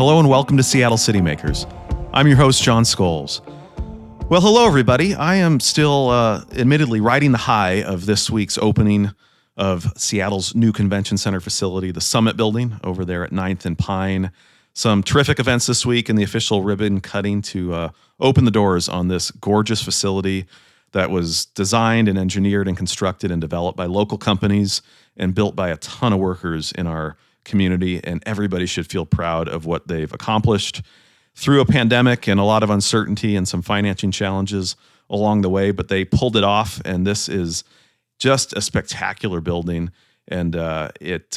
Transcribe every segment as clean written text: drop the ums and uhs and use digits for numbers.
Hello and welcome to Seattle City Makers. I'm your host, Jon Scholes. Well, hello everybody. I am still admittedly riding the high of this week's opening of Seattle's new convention center facility, the Summit Building over there at 9th and Pine. Some terrific events this week and the official ribbon cutting to open the doors on this gorgeous facility that was designed and engineered and constructed and developed by local companies and built by a ton of workers in our community, and everybody should feel proud of what they've accomplished through a pandemic and a lot of uncertainty and some financing challenges along the way, but they pulled it off, and this is just a spectacular building, and it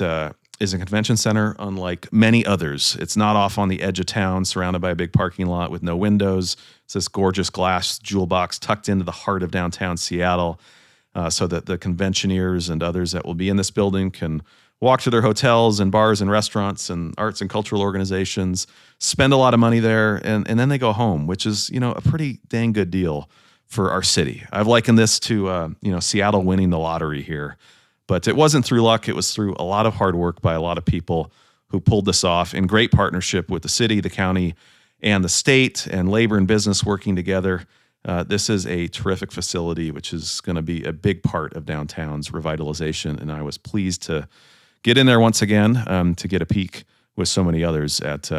is a convention center unlike many others. It's not off on the edge of town, surrounded by a big parking lot with no windows. It's this gorgeous glass jewel box tucked into the heart of downtown Seattle, so that the conventioneers and others that will be in this building can walk to their hotels and bars and restaurants and arts and cultural organizations, spend a lot of money there, and then they go home, which is, a pretty dang good deal for our city. I've likened this to, Seattle winning the lottery here. But it wasn't through luck. It was through a lot of hard work by a lot of people who pulled this off in great partnership with the city, the county, and the state, and labor and business working together. This is a terrific facility, which is going to be a big part of downtown's revitalization. And I was pleased to get in there once again to get a peek with so many others at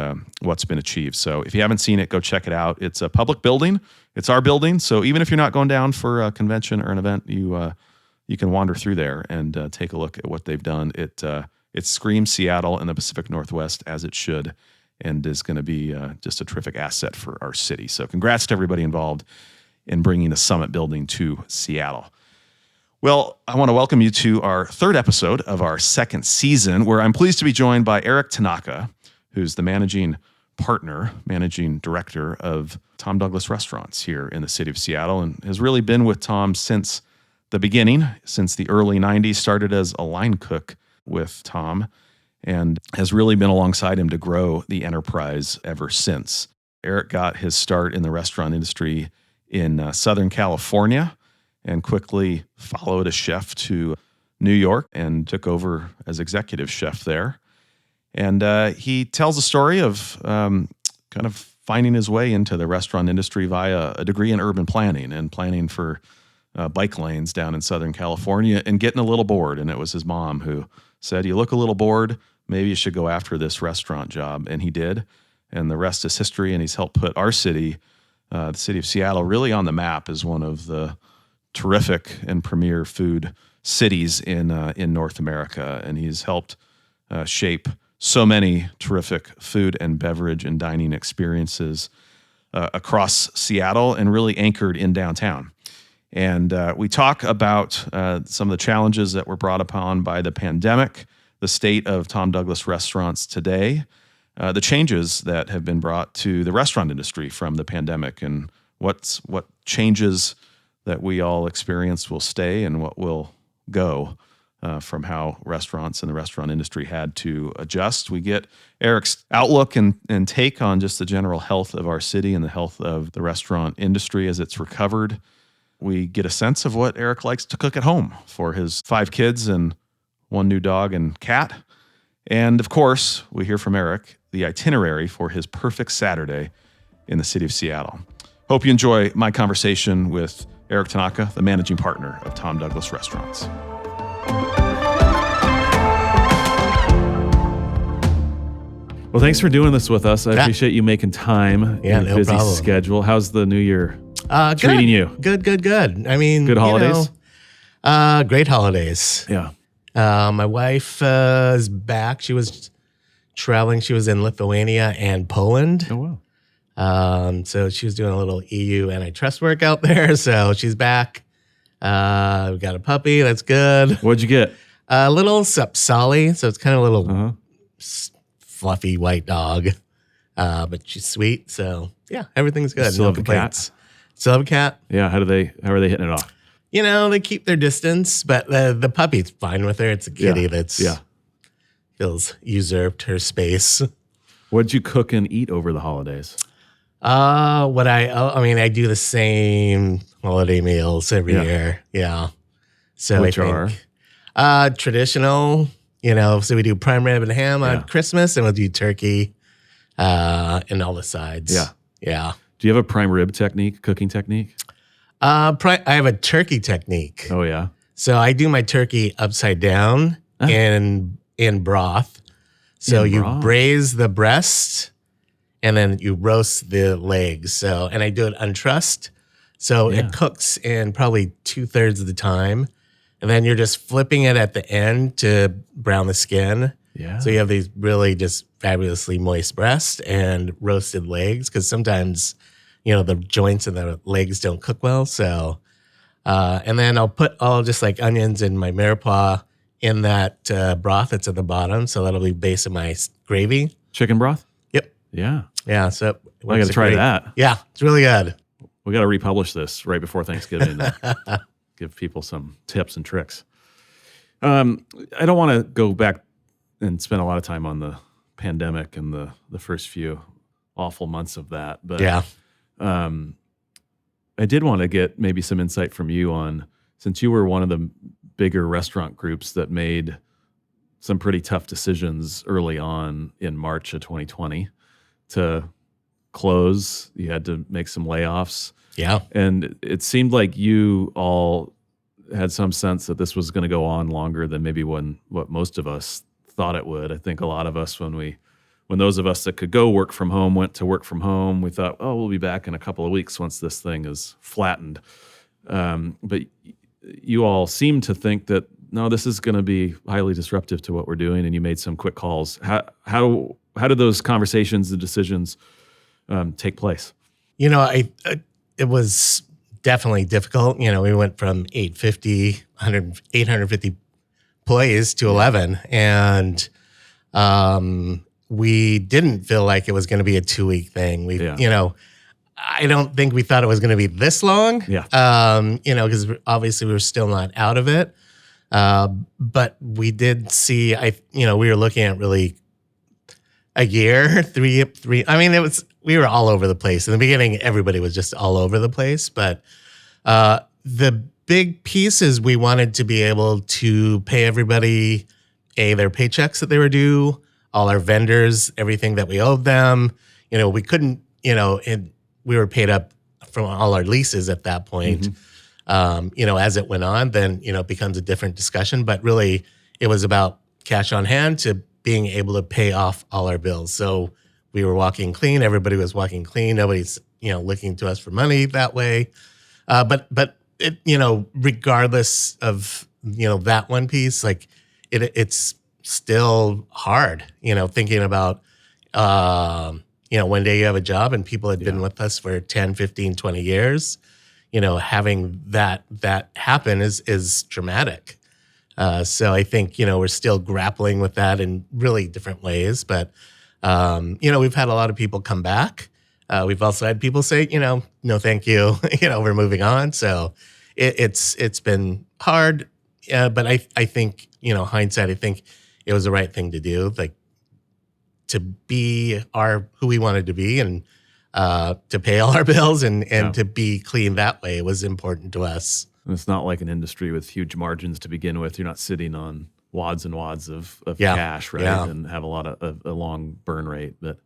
what's been achieved. So if you haven't seen it, go check it out. It's a public building. It's our building. So even if you're not going down for a convention or an event, you can wander through there and take a look at what they've done. It screams Seattle and the Pacific Northwest as it should, and is going to be just a terrific asset for our city. So congrats to everybody involved in bringing the Summit Building to Seattle. Well, I want to welcome you to our third episode of our second season, where I'm pleased to be joined by Eric Tanaka, who's the managing director of Tom Douglas Restaurants here in the city of Seattle, and has really been with Tom since the beginning, since the early 90s, started as a line cook with Tom, and has really been alongside him to grow the enterprise ever since. Eric got his start in the restaurant industry in Southern California, and quickly followed a chef to New York and took over as executive chef there. And he tells a story of kind of finding his way into the restaurant industry via a degree in urban planning and planning for bike lanes down in Southern California and getting a little bored. And it was his mom who said, "You look a little bored, maybe you should go after this restaurant job." And he did. And the rest is history. And he's helped put our city, the city of Seattle, really on the map as one of the terrific and premier food cities in North America. And he's helped shape so many terrific food and beverage and dining experiences across Seattle and really anchored in downtown. And we talk about some of the challenges that were brought upon by the pandemic, the state of Tom Douglas Restaurants today, the changes that have been brought to the restaurant industry from the pandemic, and what changes that we all experienced will stay and what will go from how restaurants and the restaurant industry had to adjust. We get Eric's outlook and take on just the general health of our city and the health of the restaurant industry as it's recovered. We get a sense of what Eric likes to cook at home for his 5 kids and 1 new dog and cat. And of course, we hear from Eric the itinerary for his perfect Saturday in the city of Seattle. Hope you enjoy my conversation with Eric Tanaka, the managing partner of Tom Douglas Restaurants. Well, thanks for doing this with us. I appreciate you making time in a busy schedule. How's the new year treating you? Good. I mean, good holidays? Great holidays. Yeah. My wife is back. She was traveling. She was in Lithuania and Poland. Oh, wow. So she was doing a little EU antitrust work out there. So she's back. We got a puppy. That's good. What'd you get? A little Sapsali. So it's kind of a little fluffy white dog. But she's sweet. So yeah, everything's good. Still have a cat? Still have a cat. Yeah. How are they hitting it off? They keep their distance, but the puppy's fine with her. It's a kitty feels usurped her space. What'd you cook and eat over the holidays? I do the same holiday meals every year. Yeah. So Which are traditional, so we do prime rib and ham on Christmas, and we'll do turkey and all the sides. Yeah. Yeah. Do you have a prime rib cooking technique? I have a turkey technique. Oh, yeah. So I do my turkey upside down in broth. So In you broth. braise the breast and then you roast the legs. So, and I do it untrussed. So Yeah. it cooks in probably 2/3 of the time. And then you're just flipping it at the end to brown the skin. Yeah. So you have these really just fabulously moist breast and roasted legs. Cause sometimes, the joints and the legs don't cook well. So, and then I'll put all just like onions and my mirepoix in that broth that's at the bottom. So that'll be base of my gravy. Chicken broth? Yep. Yeah. Yeah. So it I works got to try great. that. Yeah. It's really good. We got to republish this right before Thanksgiving. And give people some tips and tricks. I don't want to go back and spend a lot of time on the pandemic and the first few awful months of that. But Yeah. I did want to get maybe some insight from you on, since you were one of the bigger restaurant groups that made some pretty tough decisions early on in March of 2020 to close. You had to make some layoffs. Yeah. And it seemed like you all had some sense that this was going to go on longer than maybe what most of us thought it would. I think a lot of us, when those of us that could go work from home went to work from home, we thought, oh, we'll be back in a couple of weeks once this thing is flattened. But you all seem to think that, no, this is going to be highly disruptive to what we're doing, and you made some quick calls. How did those conversations and decisions take place? It was definitely difficult. We went from 850 employees to 11, and we didn't feel like it was going to be a 2-week thing. I don't think we thought it was going to be this long. Yeah. Because obviously we were still not out of it. But we did see, we were looking at really a year, three. I mean, we were all over the place. In the beginning, everybody was just all over the place. But the big piece is we wanted to be able to pay everybody their paychecks that they were due, all our vendors, everything that we owed them. We couldn't, we were paid up from all our leases at that point. Mm-hmm. As it went on, then, it becomes a different discussion. But really, it was about cash on hand to being able to pay off all our bills. So we were walking clean. Everybody was walking clean. Nobody's, looking to us for money that way. But it, regardless of, that one piece, like it's still hard, thinking about, one day you have a job and people had been with us for 10, 15, 20 years, having that happen is traumatic. So I think, we're still grappling with that in really different ways. But, we've had a lot of people come back. We've also had people say, no, thank you. We're moving on. So it's been hard. But I think, hindsight, I think it was the right thing to do, like to be who we wanted to be and to pay all our bills and to be clean that way was important to us. And it's not like an industry with huge margins to begin with. You're not sitting on wads and wads of cash, right? Yeah. And have a lot of a long burn rate. But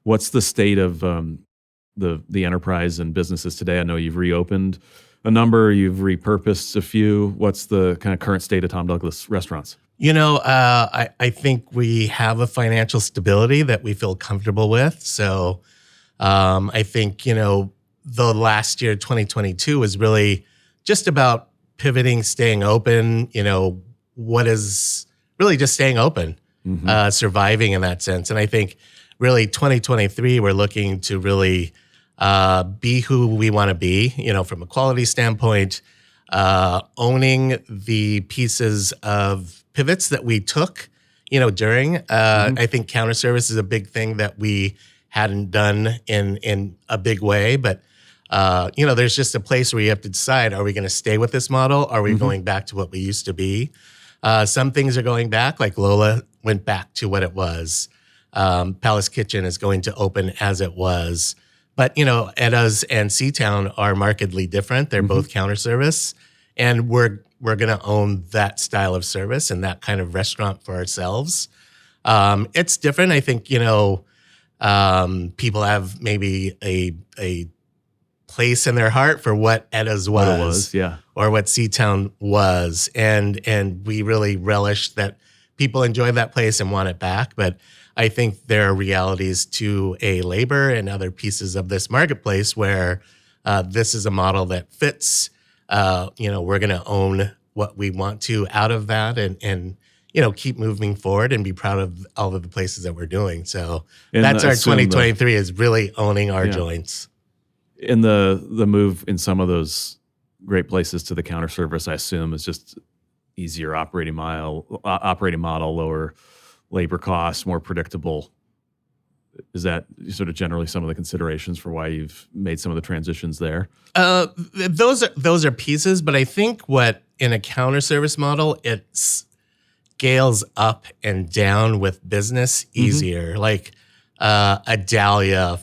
what's the state of the enterprise and businesses today? I know you've reopened a number, you've repurposed a few. What's the kind of current state of Tom Douglas restaurants? I think we have a financial stability that we feel comfortable with. So I think, the last year, 2022, was really just about pivoting, staying open, what is really just staying open, surviving in that sense. And I think really 2023, we're looking to really be who we want to be, from a quality standpoint, owning the pieces of pivots that we took, during. I think counter service is a big thing that we hadn't done in a big way, but there's just a place where you have to decide: are we going to stay with this model? Are we going back to what we used to be? Some things are going back, like Lola went back to what it was. Palace Kitchen is going to open as it was. But, Edda's and Seatown are markedly different. They're both counter service. And we're going to own that style of service and that kind of restaurant for ourselves. It's different. I think, People have maybe a place in their heart for what Edda's was, What it was, yeah. or what Seatown was, and we really relish that people enjoy that place and want it back. But I think there are realities to labor and other pieces of this marketplace where this is a model that fits. We're going to own what we want to out of that, and keep moving forward and be proud of all of the places that we're doing. So that's our 2023 is really owning our joints. And the move in some of those great places to the counter service, I assume, is just easier operating model, lower labor costs, more predictable. Is that sort of generally some of the considerations for why you've made some of the transitions there? Those are pieces, but I think what in a counter service model, it scales up and down with business easier. Like a Dahlia,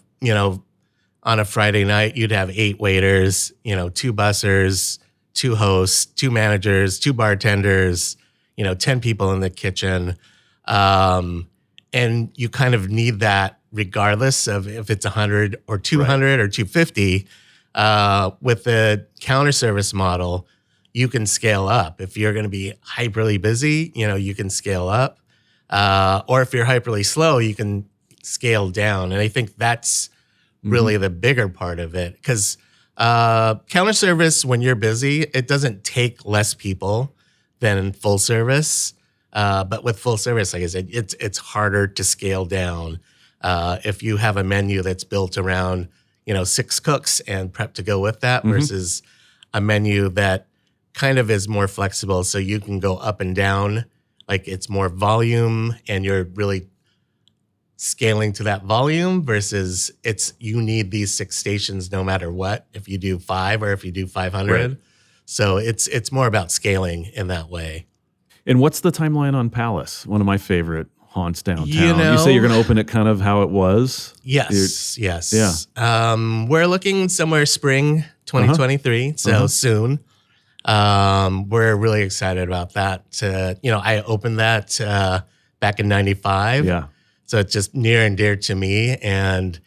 on a Friday night, you'd have 8 waiters, 2 bussers, 2 hosts, 2 managers, 2 bartenders, 10 people in the kitchen. And you kind of need that regardless of if it's 100 or 200 or 250. With the counter service model, you can scale up. If you're going to be hyperly busy, you can scale up. Or if you're hyperly slow, you can scale down. And I think that's really the bigger part of it. Because counter service, when you're busy, it doesn't take less people than full service. But with full service, like I said, it's harder to scale down. If you have a menu that's built around, 6 cooks and prep to go with that versus a menu that kind of is more flexible. So you can go up and down, like it's more volume and you're really scaling to that volume versus you need these 6 stations no matter what, if you do 5 or if you do 500. Right. So it's more about scaling in that way. And what's the timeline on Palace? One of my favorite haunts downtown. You say you're going to open it kind of how it was? Yes. Yeah. We're looking somewhere spring 2023, so soon. We're really excited about that. I opened that back in 95. Yeah. So it's just near and dear to me. And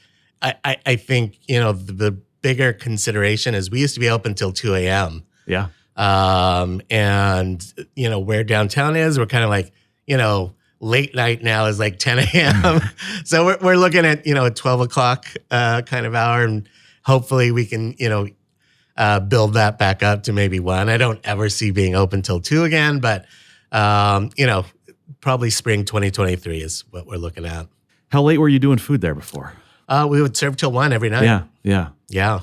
I think, the bigger consideration is we used to be open till 2 a.m. Yeah. And where downtown is, we're kind of like, late night now is like 10 a.m. So we're looking at, a 12 o'clock kind of hour, and hopefully we can, build that back up to maybe 1. I don't ever see being open till 2 again, but, probably spring 2023 is what we're looking at. How late were you doing food there before? We would serve till 1 every night. Yeah.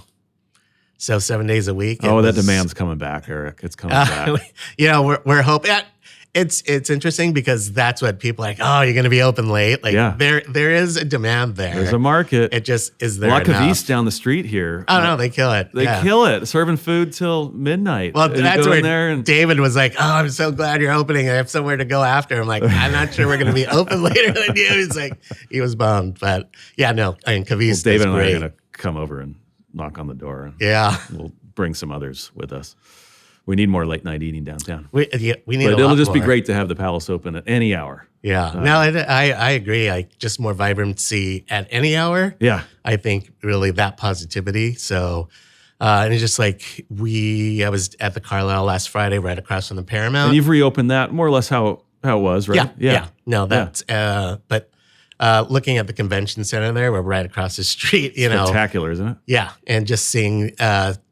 So 7 days a week. That demand's coming back, Eric. It's coming back. We're hoping. It's interesting because that's what people are like. Oh, you're going to be open late. Like there is a demand there. There's a market. It just is there. La Caviste down the street here. Oh no, they kill it. They kill it. Serving food till midnight. Well, that's where David was like, "Oh, I'm so glad you're opening. I have somewhere to go after." I'm like, "I'm not sure we're going to be open later than you." He's like, he was bummed, but Caviste. David and I great. are going to come over and knock on the door. And we'll bring some others with us. We need more late night eating downtown. We need. But it'll just be great to have the Palace open at any hour. Yeah. I agree. Just more vibrancy at any hour. Yeah. I think really that positivity. So, and it's just like I was at the Carlisle last Friday, right across from the Paramount. And you've reopened that more or less how it was, right? Yeah. No, that's but. Looking at the convention center there, we're right across the street. Spectacular, isn't it? Yeah, and just seeing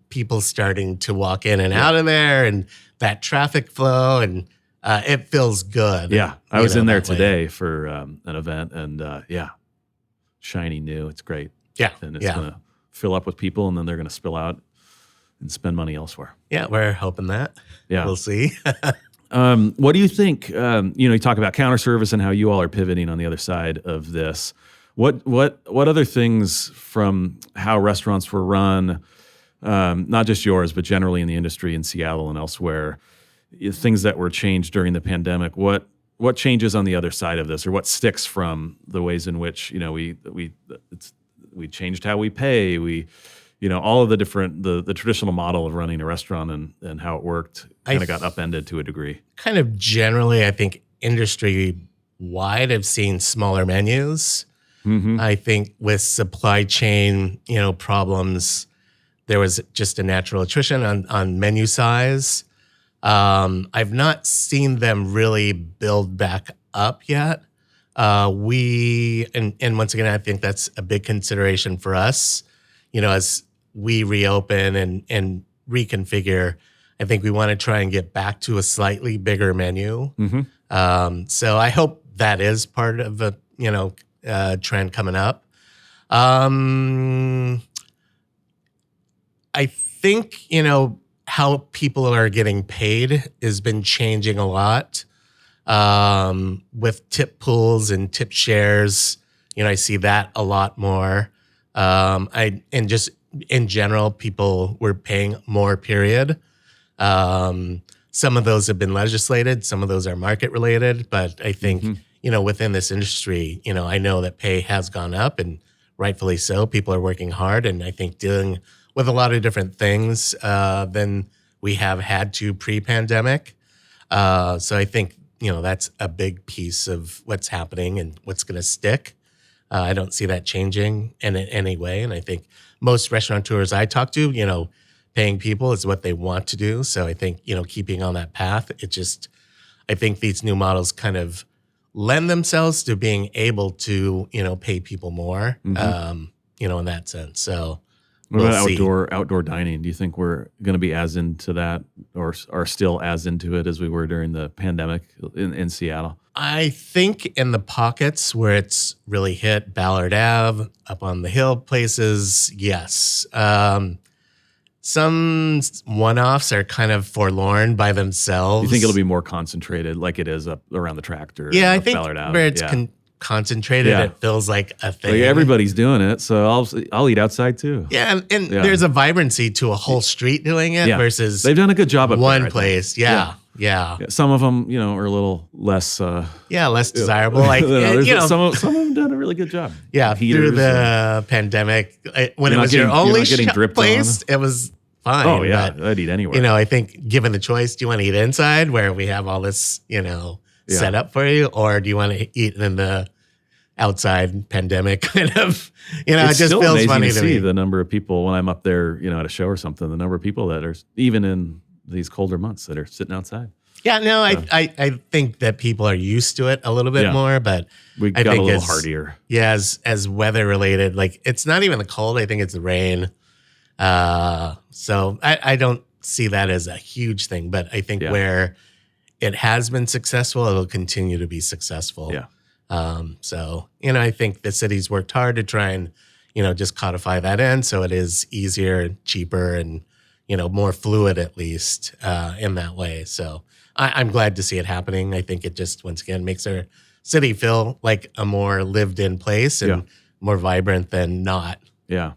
people starting to walk in and out of there, and that traffic flow, and it feels good. Yeah, I was in there today for an event, and shiny new. It's great. Yeah, and it's going to fill up with people, and then they're going to spill out and spend money elsewhere. Yeah, we're hoping that. Yeah, we'll see. What do you think? You talk about counter service and how you all are pivoting on the other side of this. What other things from how restaurants were run, not just yours, but generally in the industry in Seattle and elsewhere, things that were changed during the pandemic? What changes on the other side of this, or what sticks from the ways in which we changed how we pay, all of the different the traditional model of running a restaurant and how it worked kind of got upended to a degree. Kind of generally, I think industry wide, I've seen smaller menus. I think with supply chain, problems, there was just a natural attrition on menu size. I've not seen them really build back up yet. And once again, I think that's a big consideration for us, as we reopen and reconfigure. I think we want to try and get back to a slightly bigger menu. So I hope that is part of a, trend coming up. I think, how people are getting paid has been changing a lot. With tip pools and tip shares, I see that a lot more. And just in general, people were paying more, period. Some of those have been legislated, some of those are market related, but I think, within this industry, I know that pay has gone up, and rightfully so. People are working hard, and I think dealing with a lot of different things than we have had to pre-pandemic. So I think, that's a big piece of what's happening and what's going to stick. I don't see that changing in any way. And I think most restaurateurs I talk to, paying people is what they want to do. So I think, keeping on that path, I think these new models kind of lend themselves to being able to, pay people more, in that sense. So what about outdoor dining? Do you think we're going to be as into that, or are still as into it as we were during the pandemic in Seattle? I think in the pockets where it's really hit, Ballard Ave, up on the hill places, yes. Some one-offs are kind of forlorn by themselves. You think it'll be more concentrated like it is up around the Tractor? Yeah, I think Ballard Ave? where it's concentrated, it feels like a thing. Like everybody's doing it, so I'll eat outside too. Yeah, and there's a vibrancy to a whole street doing it versus they've done a good job at one place. Yeah. Some of them, are a little less. Less desirable. Like some of them done a really good job. Yeah, through the pandemic, when it was your only place, it was fine. Oh yeah, I'd eat anywhere. I think given the choice, do you want to eat inside where we have all this, set up for you, or do you want to eat in the outside pandemic kind of? It just feels funny to see me. The number of people when I'm up there, at a show or something. The number of people that are even in these colder months that are sitting outside. Yeah, no, I think that people are used to it a little bit more, but we got a little hardier. Yeah, as weather related, like it's not even the cold. I think it's the rain. So I don't see that as a huge thing, but I think where it has been successful, it'll continue to be successful. Yeah. So, I think the city's worked hard to try and, just codify that in so it is easier, cheaper, and, more fluid at least in that way. So I'm glad to see it happening. I think it just, once again, makes our city feel like a more lived in place and more vibrant than not. Yeah.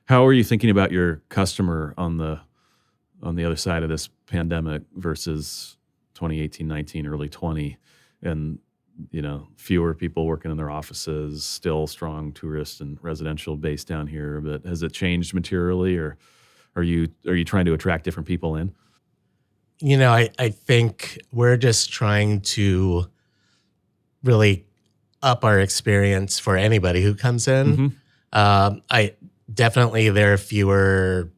How are you thinking about your customer on the other side of this pandemic versus 2018, 19, early 20, and fewer people working in their offices, still strong tourist and residential base down here, but has it changed materially, or are you trying to attract different people in? I think we're just trying to really up our experience for anybody who comes in. I definitely, there are fewer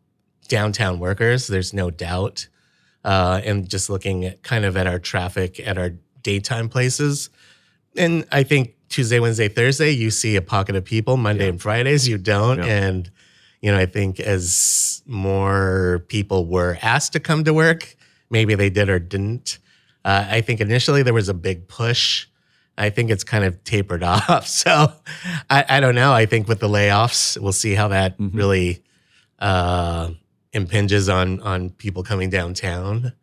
downtown workers. There's no doubt. And just looking at kind of at our traffic at our daytime places. And I think Tuesday, Wednesday, Thursday, you see a pocket of people. Monday and Fridays, you don't. Yeah. And, I think as more people were asked to come to work, maybe they did or didn't. I think initially there was a big push. I think it's kind of tapered off. So I don't know. I think with the layoffs, we'll see how that really impinges on people coming downtown.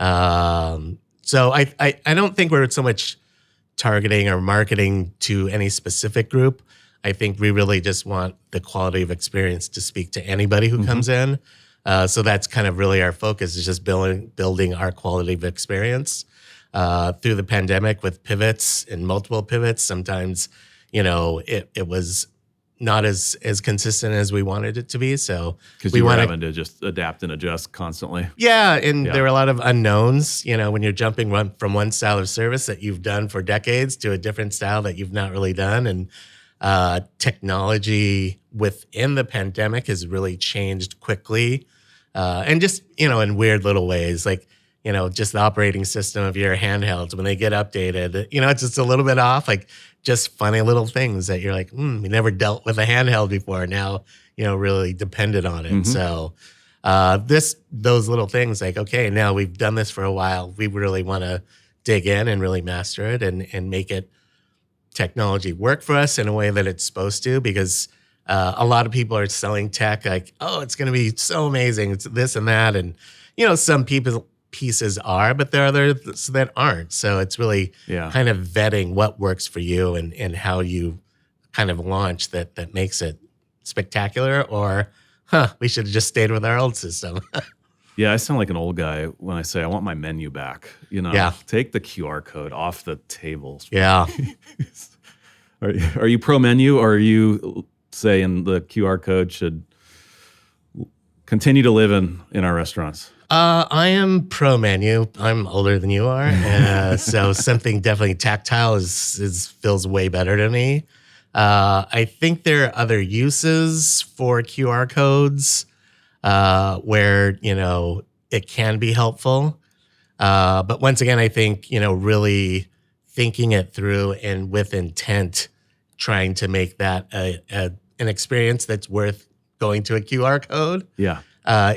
So I don't think we're so much targeting or marketing to any specific group. I think we really just want the quality of experience to speak to anybody who comes in. So that's kind of really our focus, is just building our quality of experience. Through the pandemic with pivots and multiple pivots, sometimes, it was not as consistent as we wanted it to be. So because we were having to just adapt and adjust constantly. Yeah, and there were a lot of unknowns. When you're jumping from one style of service that you've done for decades to a different style that you've not really done, and technology within the pandemic has really changed quickly. And just, in weird little ways, like, just the operating system of your handhelds, when they get updated, it's just a little bit off, like just funny little things that you're like, we never dealt with a handheld before. Now, really depended on it. So those little things like, okay, now we've done this for a while. We really want to dig in and really master it and make it technology work for us in a way that it's supposed to, because a lot of people are selling tech like, oh, it's going to be so amazing. It's this and that. And, some pieces are, but there are others that aren't. So it's really kind of vetting what works for you and how you kind of launch that makes it spectacular, or, we should have just stayed with our old system. Yeah, I sound like an old guy when I say I want my menu back. Take the QR code off the tables. Yeah. Are you pro menu, or are you saying the QR code should continue to live in our restaurants? I am pro menu. I'm older than you are, so something definitely tactile feels way better to me. I think there are other uses for QR codes where it can be helpful, but once again, I think really thinking it through and with intent, trying to make that an experience that's worth going to a QR code. Yeah.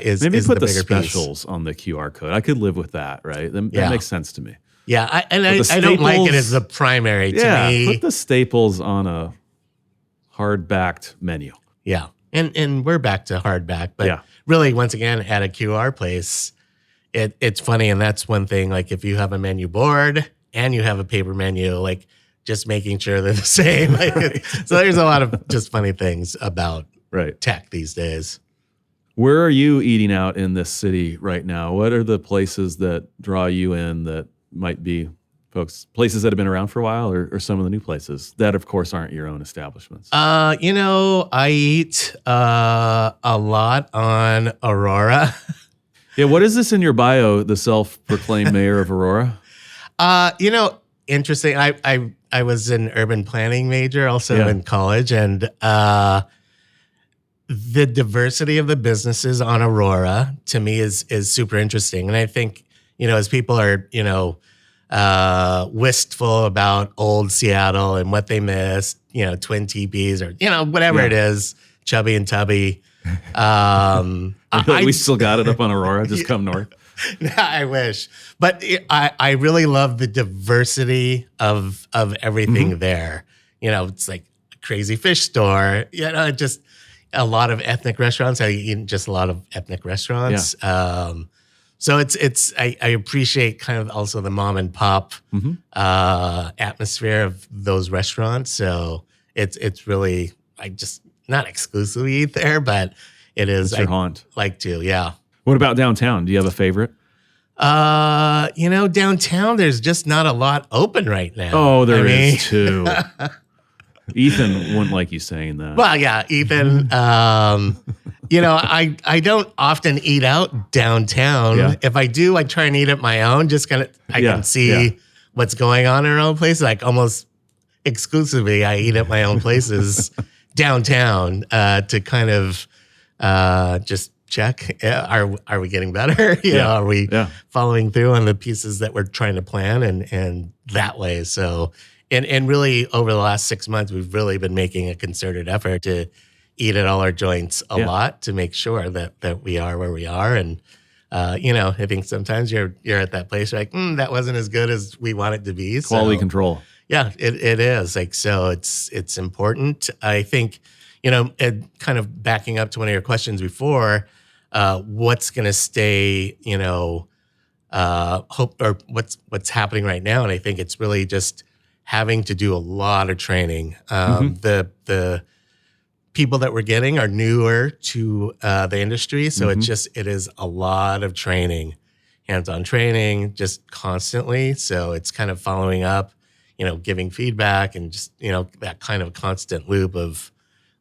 Is maybe is put the bigger specials piece. on the QR code. I could live with that, right? That makes sense to me. Yeah, I Staples, don't like it as the primary to me. Put the staples on a hard-backed menu. Yeah, and we're back to hardback, but really, once again, at a QR place, it's funny, and that's one thing. Like if you have a menu board and you have a paper menu, like just making sure they're the same. So there's a lot of just funny things about tech these days. Where are you eating out in this city right now? What are the places that draw you in that might be places that have been around for a while, or some of the new places that, of course, aren't your own establishments? I eat a lot on Aurora. Yeah, what is this in your bio, the self-proclaimed mayor of Aurora? Interesting. I was an urban planning major also in college, and the diversity of the businesses on Aurora to me is super interesting. And I think, as people are, wistful about old Seattle and what they missed, Twin Teepees or, whatever it is, Chubby and Tubby. We still got it up on Aurora, just come north. I wish. But I really love the diversity of everything there. It's like a crazy fish store, just a lot of ethnic restaurants. I eat just a lot of ethnic restaurants. Yeah. So I appreciate kind of also the mom and pop atmosphere of those restaurants. So it's really, I just not exclusively eat there, but it is. It's your haunt. Like to, yeah. What about downtown? Do you have a favorite? Downtown, there's just not a lot open right now. Oh, there is too. Ethan wouldn't like you saying that. Well, yeah, Ethan. I don't often eat out downtown. Yeah. If I do, I try and eat at my own. Just I can see what's going on in our own places. Like almost exclusively, I eat at my own places downtown to kind of just check. Are we getting better? Are we following through on the pieces that we're trying to plan and that way? So. And really, over the last 6 months, we've really been making a concerted effort to eat at all our joints a lot to make sure that we are where we are. And, I think sometimes you're at that place, you're like, that wasn't as good as we want it to be. Quality control. Yeah, it is. Like, so it's important. I think, and kind of backing up to one of your questions before, what's going to stay, hope, or what's happening right now. And I think it's really just having to do a lot of training. The people that we're getting are newer to the industry. So it is a lot of training, hands-on training, just constantly. So it's kind of following up, giving feedback and just, that kind of constant loop of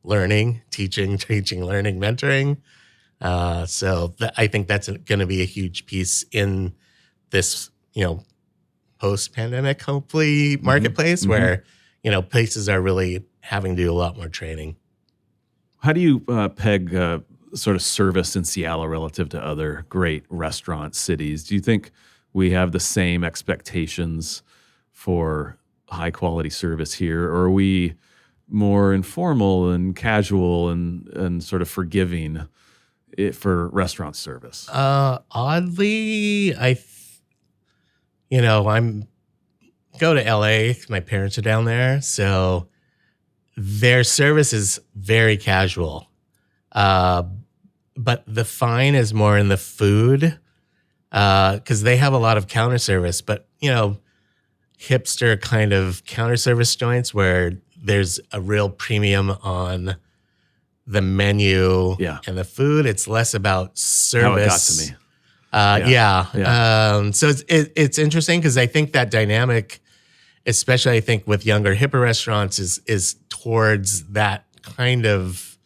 learning, teaching, learning, mentoring. So I think that's going to be a huge piece in this, post-pandemic, hopefully, marketplace where, places are really having to do a lot more training. How do you peg sort of service in Seattle relative to other great restaurant cities? Do you think we have the same expectations for high quality service here, or are we more informal and casual and sort of forgiving for restaurant service? Oddly, I'm go to LA. My parents are down there, so their service is very casual. But the fine is more in the food, because they have a lot of counter service, but hipster kind of counter service joints where there's a real premium on the menu and the food. It's less about service. How it got to me. Yeah. So it's interesting because I think that dynamic, especially I think with younger, hipper restaurants, is towards that kind of,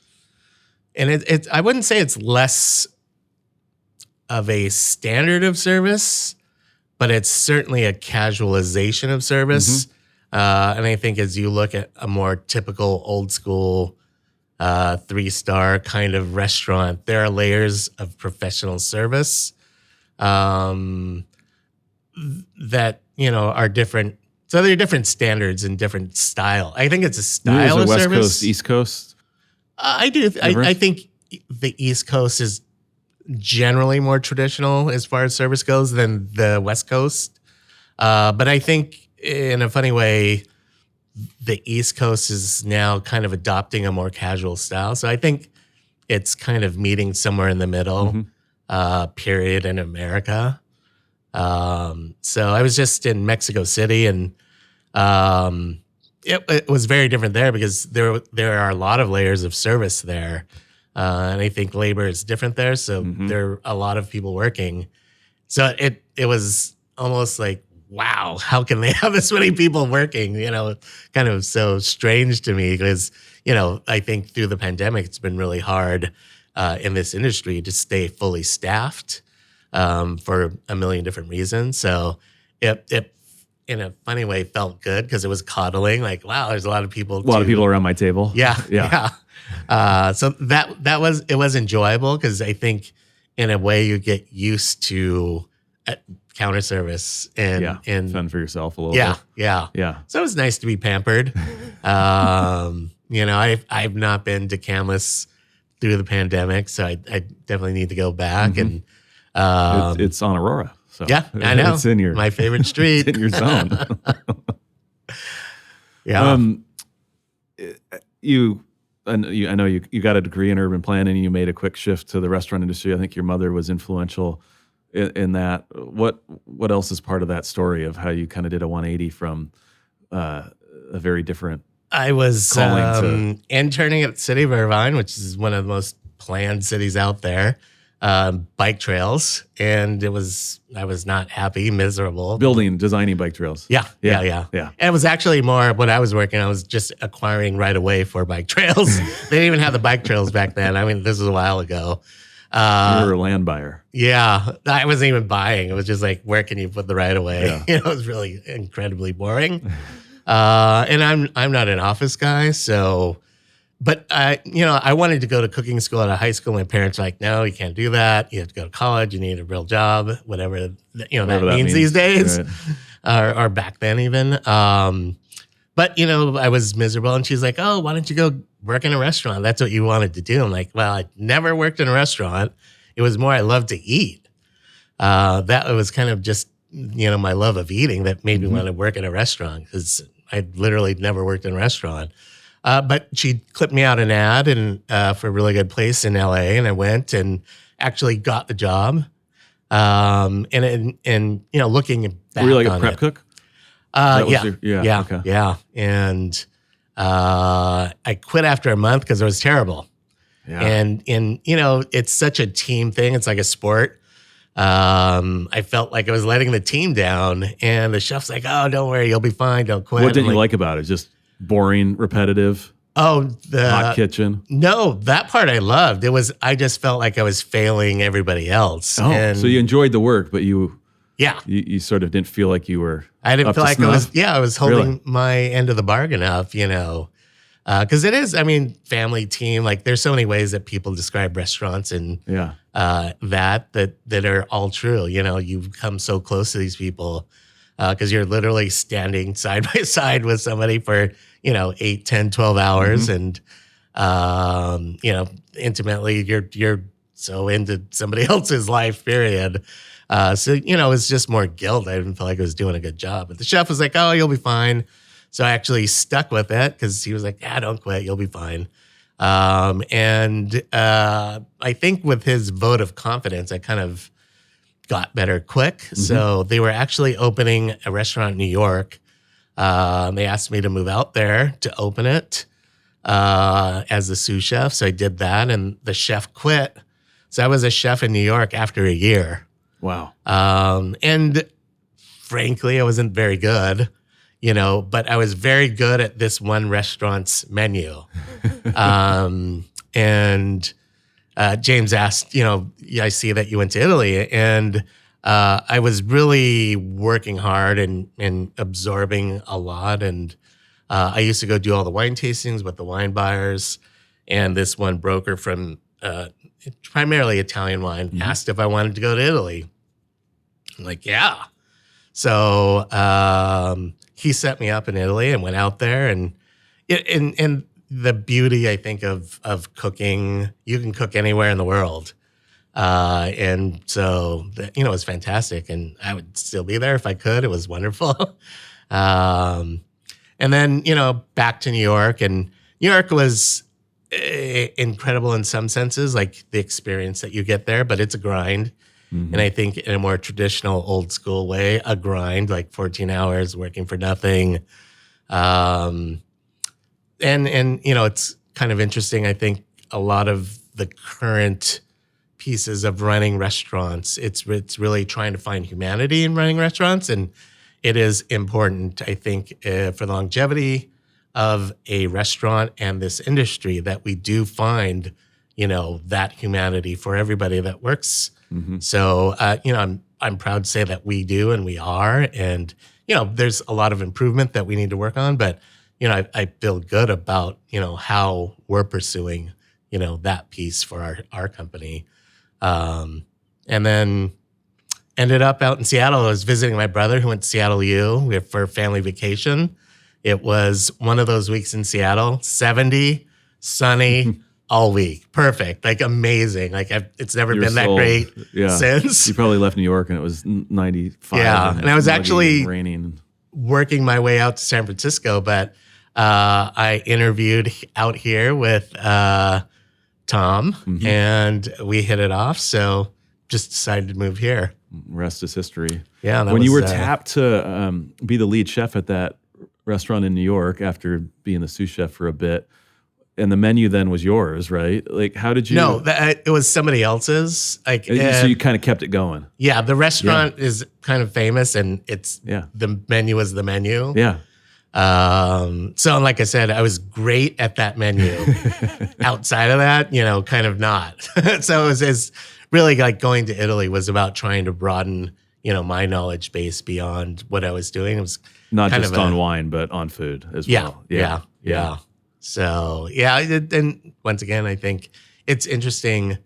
and I wouldn't say it's less of a standard of service, but it's certainly a casualization of service. And I think as you look at a more typical old school 3-star kind of restaurant, there are layers of professional service that are different. So there are different standards and different style. I think it's a style of West service. Coast, East Coast. I do. I think the East Coast is generally more traditional as far as service goes than the West Coast. But I think in a funny way, the East Coast is now kind of adopting a more casual style. So I think it's kind of meeting somewhere in the middle, period, in America. So I was just in Mexico City, and it was very different there because there are a lot of layers of service there. And I think labor is different there. So there are a lot of people working. So it was almost like, wow, how can they have this many people working? Kind of so strange to me because, I think through the pandemic, it's been really hard in this industry to stay fully staffed for a million different reasons. So it in a funny way felt good because it was coddling, like, wow, there's a lot of people. A lot of people around my table. Yeah. So it was enjoyable because I think in a way you get used to counter service and fend for yourself a little bit. Yeah. So it was nice to be pampered. I've not been to Camless through the pandemic, so I definitely need to go back. And it's on Aurora. So yeah, I know. It's in my favorite street. It's in your zone. Yeah. I know you got a degree in urban planning and you made a quick shift to the restaurant industry. I think your mother was influential in that. What else is part of that story of how you kind of did a 180 from a very different I was interning at the city of Irvine, which is one of the most planned cities out there, bike trails, and I was not happy, miserable. Designing bike trails. Yeah. And it was actually more what I was working on. I was just acquiring right away for bike trails. They didn't even have the bike trails back then. I mean, this was a while ago. You were a land buyer. Yeah, I wasn't even buying. It was just like, where can you put the right of way? Yeah. It was really incredibly boring. And I'm not an office guy, so. But I wanted to go to cooking school at a high school. My parents were like, no, you can't do that. You have to go to college. You need a real job, whatever that means these days, right. or back then even. But I was miserable, and she's like, oh, why don't you go work in a restaurant? That's what you wanted to do. I'm like, well, I never worked in a restaurant. It was more I love to eat. That was kind of just my love of eating that made me want to work in a restaurant because I literally never worked in a restaurant. But she clipped me out an ad for a really good place in LA, and I went and actually got the job. And looking back, were you like on a prep it, cook? Yeah. Okay. Yeah. And I quit after a month because it was terrible. Yeah. And it's such a team thing. It's like a sport. I felt like I was letting the team down, and the chef's like, "Oh, don't worry, you'll be fine. Don't quit." What didn't you like about it? Just boring, repetitive. Oh, the hot kitchen. No, that part I loved. I just felt like I was failing everybody else. Oh, so you enjoyed the work, but you Yeah. You sort of didn't feel like you were. I didn't up feel to like snuff? I was holding Really? my end of the bargain up, because it is, I mean, family, team, like there's so many ways that people describe restaurants and Yeah. that are all true. You come so close to these people because you're literally standing side by side with somebody for, 8, 10, 12 hours. And, intimately you're so into somebody else's life, period. So, it's just more guilt. I didn't feel like I was doing a good job. But the chef was like, oh, you'll be fine. So I actually stuck with it because he was like, yeah, don't quit. You'll be fine. And I think with his vote of confidence, I kind of got better quick. So they were actually opening a restaurant in New York. They asked me to move out there to open it as the sous chef. So I did that, and the chef quit. So I was a chef in New York after a year. Wow. And frankly, I wasn't very good, but I was very good at this one restaurant's menu. And James asked, I see that you went to Italy. And I was really working hard and absorbing a lot. And I used to go do all the wine tastings with the wine buyers. And this one broker from primarily Italian wine asked if I wanted to go to Italy. I'm like, yeah. So he set me up in Italy and went out there. And the beauty, I think, of cooking, you can cook anywhere in the world. And so, it was fantastic. And I would still be there if I could. It was wonderful. And then, back to New York. And New York was incredible in some senses, like the experience that you get there, but it's a grind. And I think in a more traditional old school way, a grind, like 14 hours working for nothing. And it's kind of interesting. I think a lot of the current pieces of running restaurants, it's really trying to find humanity in running restaurants. And it is important, I think, for the longevity of a restaurant and this industry that we do find, that humanity for everybody that works. So, I'm proud to say that we do and we are. And, there's a lot of improvement that we need to work on. But, I feel good about, how we're pursuing, that piece for our company. And then ended up out in Seattle. I was visiting my brother who went to Seattle U for a family vacation. It was one of those weeks in Seattle, 70, sunny, all week. Perfect. Like amazing. Like it's never been that great since. You probably left New York and it was 95. Yeah. And I was actually raining. Working my way out to San Francisco, but I interviewed out here with Tom and we hit it off. So just decided to move here. Rest is history. Yeah. When you were tapped to be the lead chef at that restaurant in New York after being the sous chef for a bit, and the menu then was yours, right? Like, how did you? No, it was somebody else's. Like, so you kind of kept it going. Yeah, the restaurant is kind of famous, and the menu is the menu. Yeah. So, like I said, I was great at that menu. Outside of that, kind of not. So it was really like going to Italy was about trying to broaden, my knowledge base beyond what I was doing. It was not just on wine, but on food as well. Yeah. So, and once again, I think it's interesting,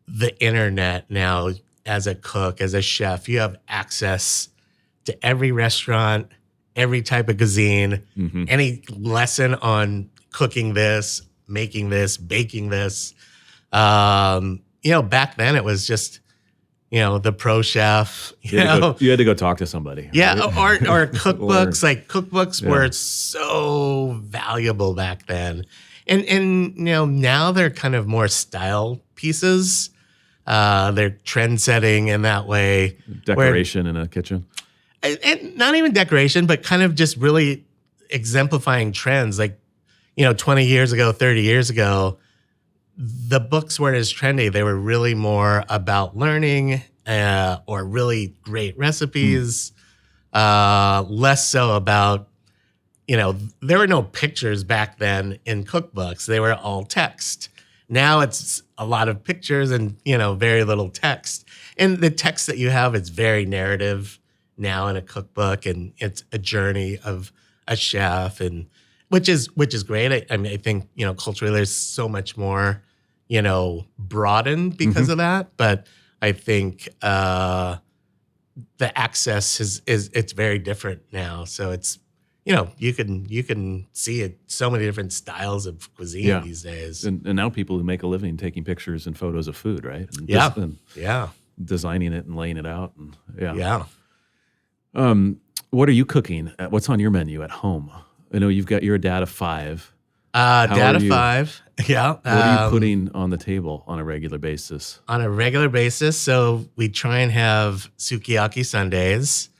the internet now, as a cook, as a chef, you have access to every restaurant, every type of cuisine, any lesson on cooking this, making this, baking this. Back then it was just, the pro chef. You had to go talk to somebody. Yeah, right? or cookbooks. Cookbooks were so valuable back then, and now they're kind of more style pieces. They're trend setting in that way. Decoration in a kitchen, and not even decoration, but kind of just really exemplifying trends. 20 years ago, 30 years ago, the books weren't as trendy. They were really more about learning or really great recipes, less so about, there were no pictures back then in cookbooks. They were all text. Now it's a lot of pictures and, very little text. And the text that you have is very narrative now in a cookbook, and it's a journey of a chef, and which is great. I mean, I think, culturally there's so much more, broadened because of that. But I think the access is it's very different now. So it's, you can see it, so many different styles of cuisine these days. And now people who make a living taking pictures and photos of food, right? And Yeah. designing it and laying it out. And Yeah. What are you cooking? What's on your menu at home? I know you're a dad of 5. Dad of 5. Yeah. What are you putting on the table on a regular basis? On a regular basis, so we try and have sukiyaki Sundays,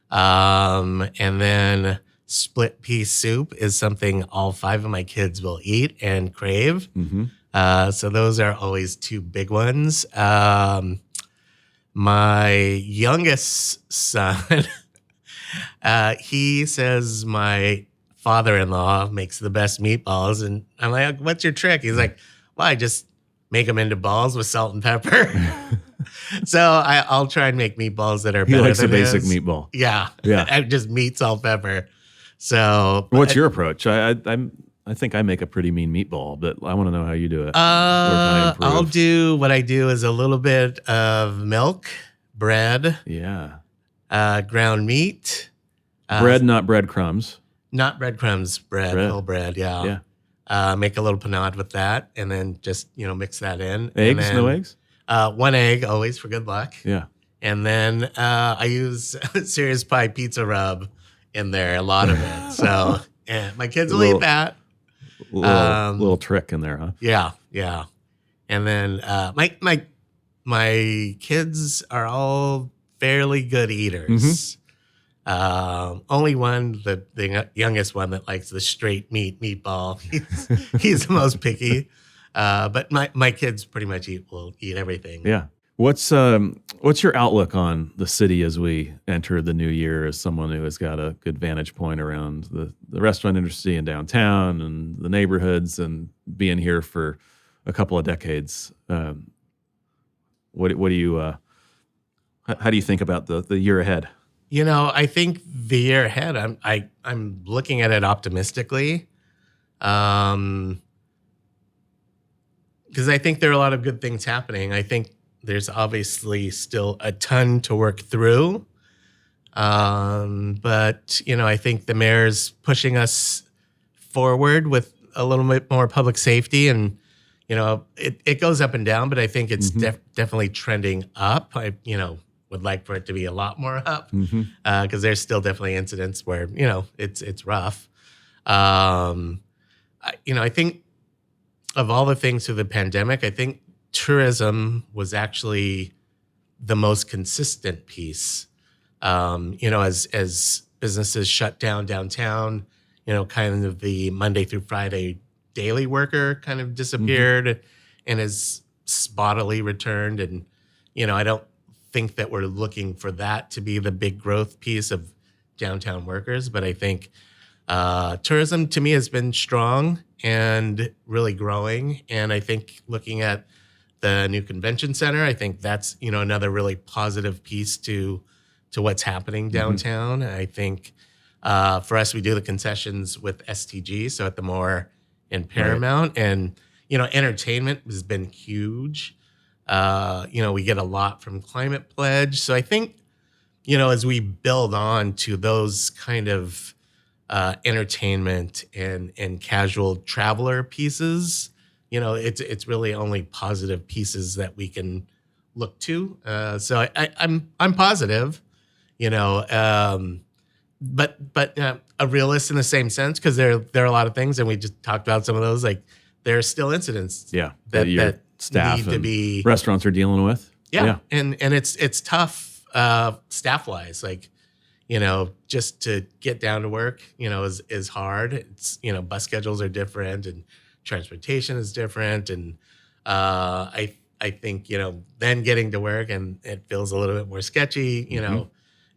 and then split pea soup is something all 5 of my kids will eat and crave. So those are always 2 big ones. My youngest son, he says my father-in-law makes the best meatballs, and I'm like, what's your trick? He's like, well, I just make them into balls with salt and pepper. So I'll try and make meatballs that are better. He likes than the basic his. meatball. Yeah. Just meat, salt, pepper. So what's your approach? I think I make a pretty mean meatball, but I want to know how you do it. I'll do what I do is a little bit of milk, bread, ground meat, bread, not breadcrumbs. Not breadcrumbs, bread. Whole bread, yeah. Make a little panade with that, and then just, mix that in. Eggs, then, no eggs? 1 egg, always for good luck. Yeah. And then I use Serious Pie pizza rub in there, a lot of it. So my kids will eat that. Little trick in there, huh? Yeah. And then my kids are all fairly good eaters. Only one, the youngest one, that likes the straight meatball. He's the most picky. But my kids pretty much will eat everything. Yeah. What's your outlook on the city as we enter the new year, as someone who has got a good vantage point around the restaurant industry in downtown and the neighborhoods, and being here for a couple of decades? What do you how do you think about the year ahead? I think the year ahead, I'm looking at it optimistically, because I think there are a lot of good things happening. I think there's obviously still a ton to work through, but I think the mayor's pushing us forward with a little bit more public safety, and it goes up and down, but I think it's definitely trending up. I would like for it to be a lot more up, because there's still definitely incidents where it's rough. I think of all the things through the pandemic, I think tourism was actually the most consistent piece. As businesses shut down downtown, kind of the Monday through Friday daily worker kind of disappeared and has spottily returned. And, I don't think that we're looking for that to be the big growth piece of downtown workers, but I think tourism to me has been strong and really growing. And I think looking at the new convention center, I think that's, another really positive piece to what's happening downtown. I think for us, we do the concessions with STG, so at the Moore and Paramount, and, entertainment has been huge. We get a lot from Climate Pledge. So I think, as we build on to those kind of entertainment and casual traveler pieces, it's really only positive pieces that we can look to. So I'm positive, but a realist in the same sense, because there are a lot of things, and we just talked about some of those. Like, there are still incidents that your staff need to be restaurants are dealing with. And it's tough staff wise, like, just to get down to work, is hard. It's, bus schedules are different and transportation is different. And I think, then getting to work and it feels a little bit more sketchy,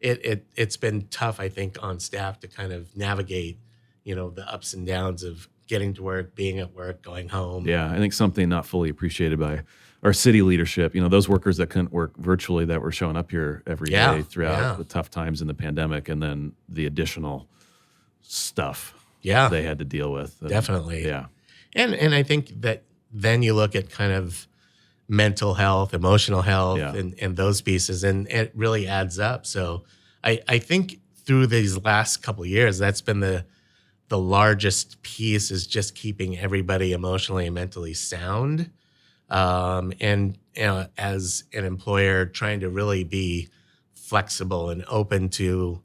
it's been tough, I think, on staff to kind of navigate, the ups and downs of getting to work, being at work, going home. Yeah, I think something not fully appreciated by our city leadership, those workers that couldn't work virtually that were showing up here every day throughout the tough times in the pandemic, and then the additional stuff they had to deal with. Definitely. Yeah. And I think that then you look at kind of mental health, emotional health, and those pieces, and it really adds up. So I think through these last couple of years, that's been the largest piece, is just keeping everybody emotionally and mentally sound. And as an employer, trying to really be flexible and open to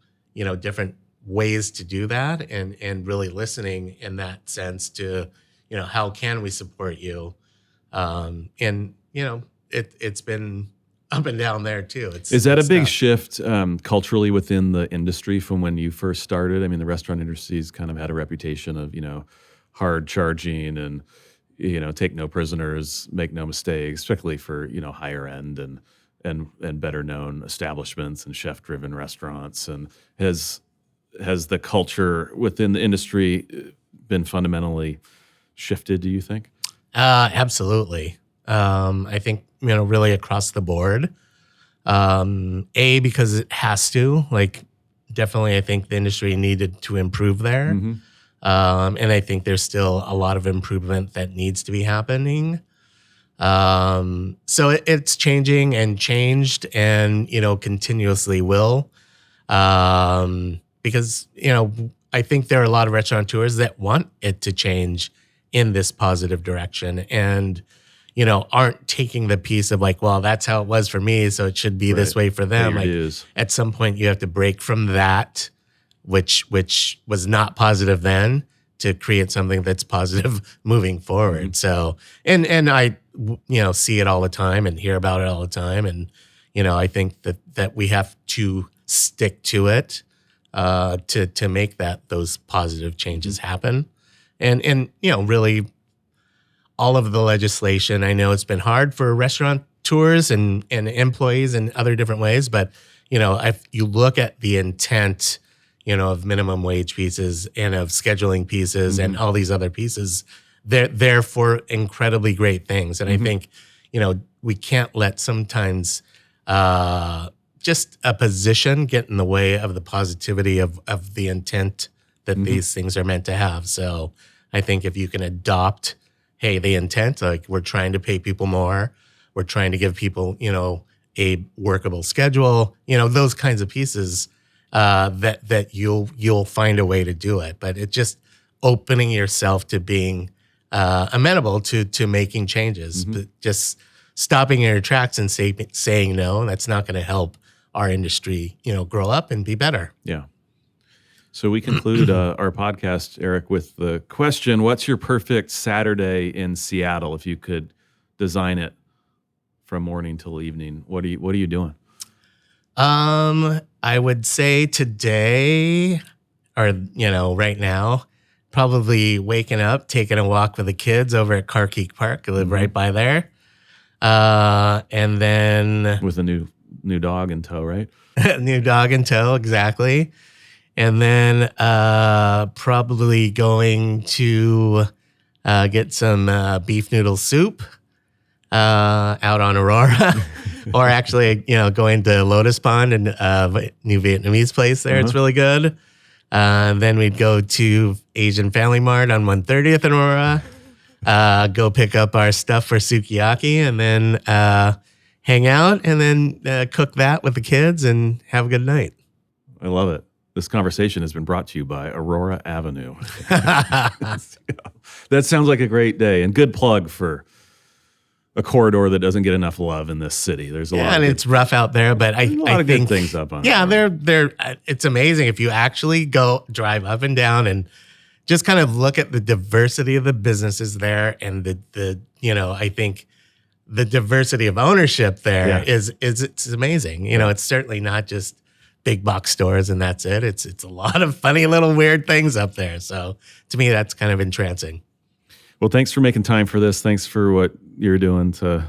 different ways to do that, and really listening in that sense to how can we support you, and it's been up and down there too. Is that a big shift culturally within the industry from when you first started? I mean, the restaurant industry's kind of had a reputation of hard charging and take no prisoners, make no mistakes, particularly for higher end and better known establishments and chef driven restaurants. And has the culture within the industry been fundamentally shifted, do you think? Absolutely. I think really across the board. Because it has to. Definitely, I think the industry needed to improve there. Mm-hmm. And I think there's still a lot of improvement that needs to be happening. So it's changing and changed, and continuously will. Because I think there are a lot of restaurateurs that want it to change in this positive direction, and aren't taking the piece of well, that's how it was for me, so it should be this way for them. At some point, you have to break from that, which was not positive then, to create something that's positive moving forward. Mm-hmm. So, and I see it all the time and hear about it all the time, and I think that we have to stick to it to make those positive changes happen, and really. All of the legislation, I know it's been hard for restaurateurs and employees in other different ways, but if you look at the intent, of minimum wage pieces and of scheduling pieces and all these other pieces, they're for incredibly great things. And I think, we can't let sometimes just a position get in the way of the positivity of the intent that these things are meant to have. So I think if you can adopt the intent, we're trying to pay people more, we're trying to give people, a workable schedule, those kinds of pieces, that you'll find a way to do it. But it's just opening yourself to being amenable to making changes. But just stopping in your tracks and saying no, that's not going to help our industry, grow up and be better. Yeah. So we conclude our podcast, Eric, with the question: what's your perfect Saturday in Seattle? If you could design it from morning till evening, what are you doing? I would say today, or right now, probably waking up, taking a walk with the kids over at Carkeek Park. I live right by there, and then with a new dog in tow, right? New dog in tow, exactly. And then probably going to get some beef noodle soup out on Aurora, or actually, going to Lotus Pond and new Vietnamese place there. It's really good. Then we'd go to Asian Family Mart on 130th and Aurora, go pick up our stuff for sukiyaki, and then hang out, and then cook that with the kids and have a good night. I love it. This conversation has been brought to you by Aurora Avenue. That sounds like a great day, and good plug for a corridor that doesn't get enough love in this city. There's a lot, and it's rough out there, but I think good things up on. Yeah, they're. It's amazing if you actually go drive up and down and just kind of look at the diversity of the businesses there, and the I think the diversity of ownership there is it's amazing. It's certainly not just big box stores and that's it. It's a lot of funny little weird things up there. So to me, that's kind of entrancing. Well, thanks for making time for this. Thanks for what you're doing to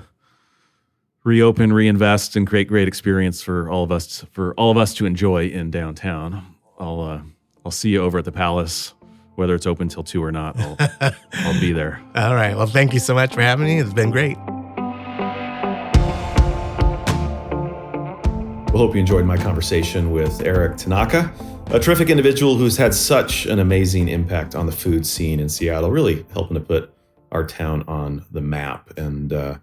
reopen, reinvest, and create great experience for all of us to enjoy in downtown. I'll see you over at the Palace whether it's open till 2 or not, I'll be there. All right. Well, thank you so much for having me. It's been great. We hope you enjoyed my conversation with Eric Tanaka, a terrific individual who's had such an amazing impact on the food scene in Seattle, really helping to put our town on the map. And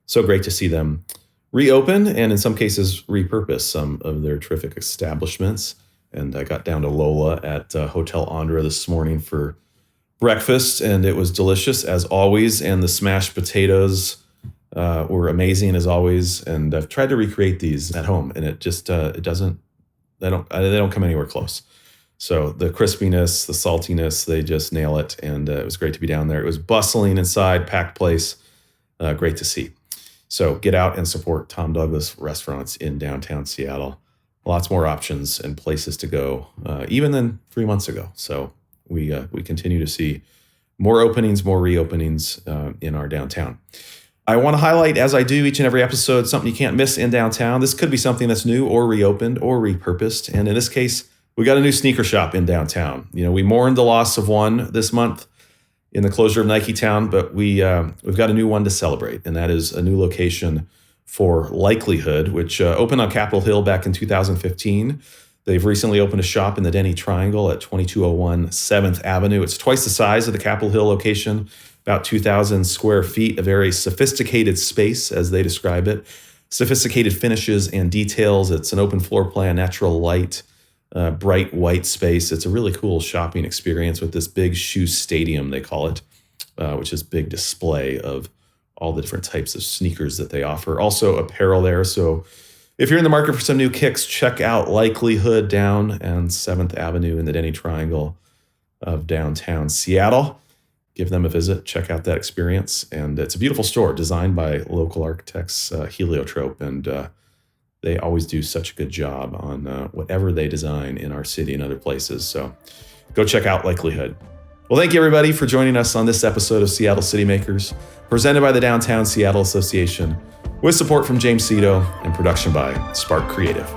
so great to see them reopen and in some cases repurpose some of their terrific establishments. And I got down to Lola at Hotel Andra this morning for breakfast, and it was delicious as always. And the smashed potatoes were amazing as always. And I've tried to recreate these at home, and it just they don't come anywhere close. So the crispiness, the saltiness, they just nail it. And it was great to be down there. It was bustling inside, packed place. Great to see. So get out and support Tom Douglas restaurants in downtown Seattle. Lots more options and places to go, even than 3 months ago. So we continue to see more openings, more reopenings in our downtown. I want to highlight, as I do each and every episode, something you can't miss in downtown. This could be something that's new or reopened or repurposed. And in this case, we got a new sneaker shop in downtown. We mourned the loss of one this month in the closure of Nike Town, but we've got a new one to celebrate, and that is a new location for Likelihood, which opened on Capitol Hill back in 2015. They've recently opened a shop in the Denny Triangle at 2201 7th Avenue. It's twice the size of the Capitol Hill location, about 2,000 square feet, a very sophisticated space, as they describe it. Sophisticated finishes and details. It's an open floor plan, natural light, bright white space. It's a really cool shopping experience with this big shoe stadium, they call it, which is big display of all the different types of sneakers that they offer. Also apparel there. So if you're in the market for some new kicks, check out Likelihood down on 7th Avenue in the Denny Triangle of downtown Seattle. Give them a visit. Check out that experience. And it's a beautiful store designed by local architects, Heliotrope, and they always do such a good job on whatever they design in our city and other places. So go check out Likelihood. Well, thank you, everybody, for joining us on this episode of Seattle City Makers, presented by the Downtown Seattle Association, with support from James Cito and production by Spark Creative.